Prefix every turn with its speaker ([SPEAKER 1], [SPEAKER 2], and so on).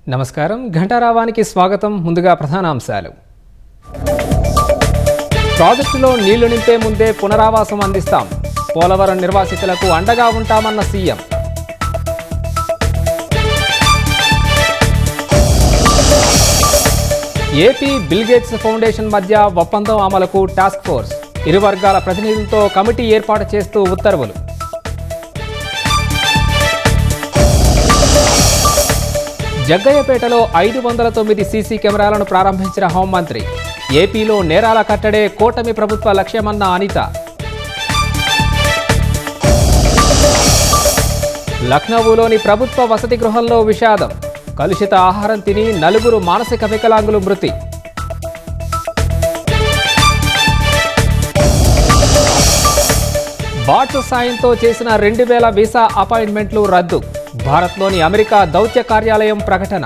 [SPEAKER 1] నమస్కారం ఘంటారావానికి స్వాగతం. ముందుగా ప్రధానాంశాలు. ప్రాజెక్టులో నీళ్లు నింపే ముందే పునరావాసం అందిస్తాం. పోలవరం నిర్వాసితులకు అండగా ఉంటామన్న CM. AP Bill Gates foundation మధ్య ఒప్పందం అమలుకు టాస్క్ ఫోర్స్. ఇరు వర్గాల ప్రతినిధులతో కమిటీ ఏర్పాటు చేస్తూ ఉత్తర్వులు. జగ్గయ్యపేటలో 509 సీసీ కెమెరాలను ప్రారంభించిన హోంమంత్రి. ఏపీలో నేరాల కట్టడే కూటమి ప్రభుత్వ లక్ష్యమన్న అనిత. లక్నవూలోని ప్రభుత్వ వసతి గృహంలో విషాదం. కలుషిత ఆహారం తిని 4 మానసిక వికలాంగులు మృతి. బాట్ సాయంతో చేసిన 2000 వీసా అపాయింట్మెంట్లు రద్దు. భారత్లోని అమెరికా దౌత్య కార్యాలయం ప్రకటన.